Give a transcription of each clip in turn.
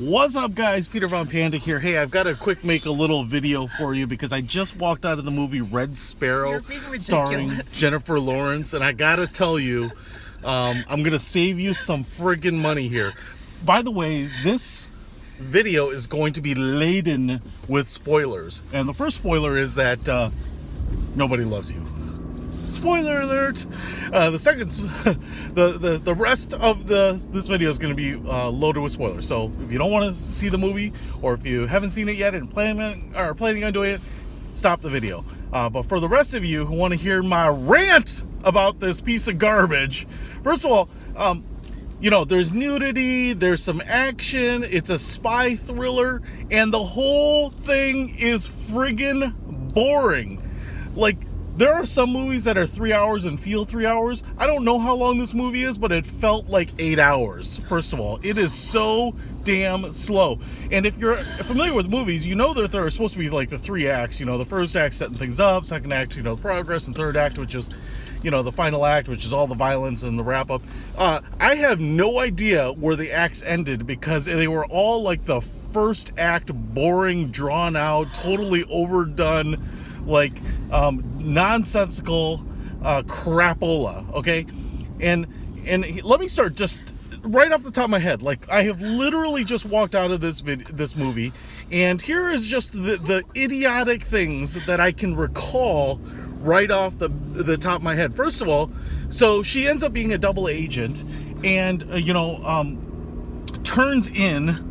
What's up, guys? Peter Von Panda here. Hey, I've got to make a little video for you because I just walked out of the movie Red Sparrow starring Jennifer Lawrence, and I gotta tell you, I'm gonna save you some friggin' money here. By the way, this video is going to be laden with spoilers, and the first spoiler is that nobody loves you. Spoiler alert! The second, the rest of this video is going to be loaded with spoilers. So if you don't want to see the movie, or if you haven't seen it yet and planning on doing it, stop the video. But for the rest of you who want to hear my rant about this piece of garbage, first of all, you know, there's nudity, there's some action, it's a spy thriller, and the whole thing is friggin' boring. Like, there are some movies that are 3 hours and feel 3 hours. I don't know how long this movie is, but it felt like 8 hours. First of all, it is so damn slow. And if you're familiar with movies, you know that there are supposed to be like the 3 acts. You know, the first act setting things up, second act, you know, progress, and third act, which is, you know, the final act, which is all the violence and the wrap up. I have no idea where the acts ended because they were all like the first act, boring, drawn out, totally overdone, like nonsensical crapola. Okay, and let me start just right off the top of my head. Like, I have literally just walked out of this movie, and here is just the idiotic things that I can recall right off the top of my head. First of all, so she ends up being a double agent, and turns in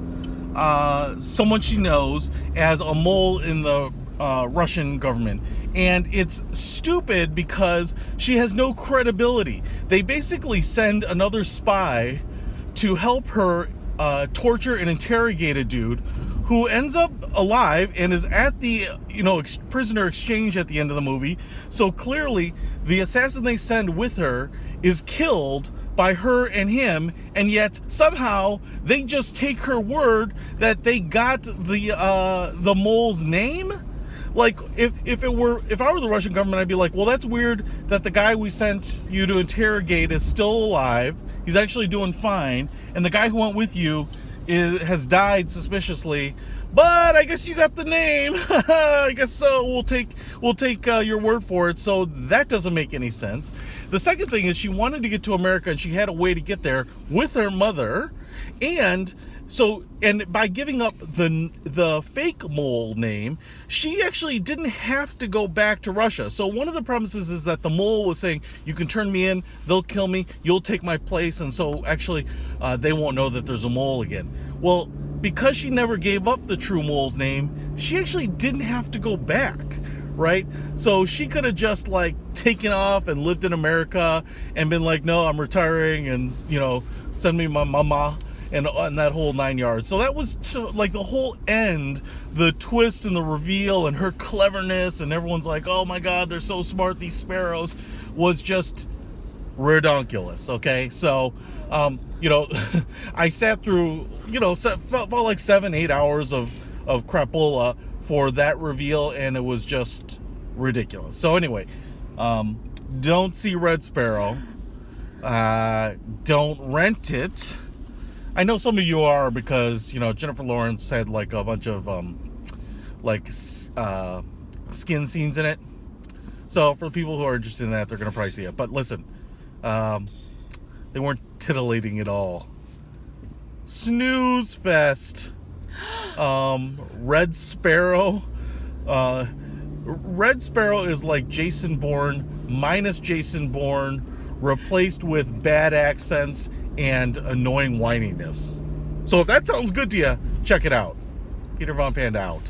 someone she knows as a mole in the Russian government. And it's stupid because she has no credibility. They basically send another spy to help her torture and interrogate a dude who ends up alive and is at the, you know, prisoner exchange at the end of the movie. So clearly the assassin they send with her is killed by her and him, and yet somehow they just take her word that they got the mole's name. Like, if I were the Russian government, I'd be like, well, that's weird that the guy we sent you to interrogate is still alive. He's actually doing fine, and the guy who went with you has died suspiciously. But I guess you got the name. I guess so. We'll take your word for it. So that doesn't make any sense. The second thing is she wanted to get to America, and she had a way to get there with her mother, and by giving up the fake mole name, she actually didn't have to go back to Russia. So one of the promises is that the mole was saying, you can turn me in, they'll kill me, you'll take my place, and so actually they won't know that there's a mole again. Well, because she never gave up the true mole's name, she actually didn't have to go back, right? So she could have just like taken off and lived in America and been like, no, I'm retiring, and, you know, send me my mama. And that whole 9 yards. So that was like the whole end, the twist and the reveal and her cleverness, and everyone's like, oh my God, they're so smart, these sparrows, was just redonkulous. Okay, so you know, I sat through, you know, felt like 7-8 hours of crapola for that reveal, and it was just ridiculous. So anyway, don't see Red Sparrow. Don't rent it. I know some of you are, because, you know, Jennifer Lawrence had like a bunch of skin scenes in it. So for the people who are interested in that, they're gonna probably see it. But listen, they weren't titillating at all. Snooze fest. Red Sparrow. Red Sparrow is like Jason Bourne minus Jason Bourne, replaced with bad accents and annoying whininess. So if that sounds good to you, check it out. Peter Von Panda out.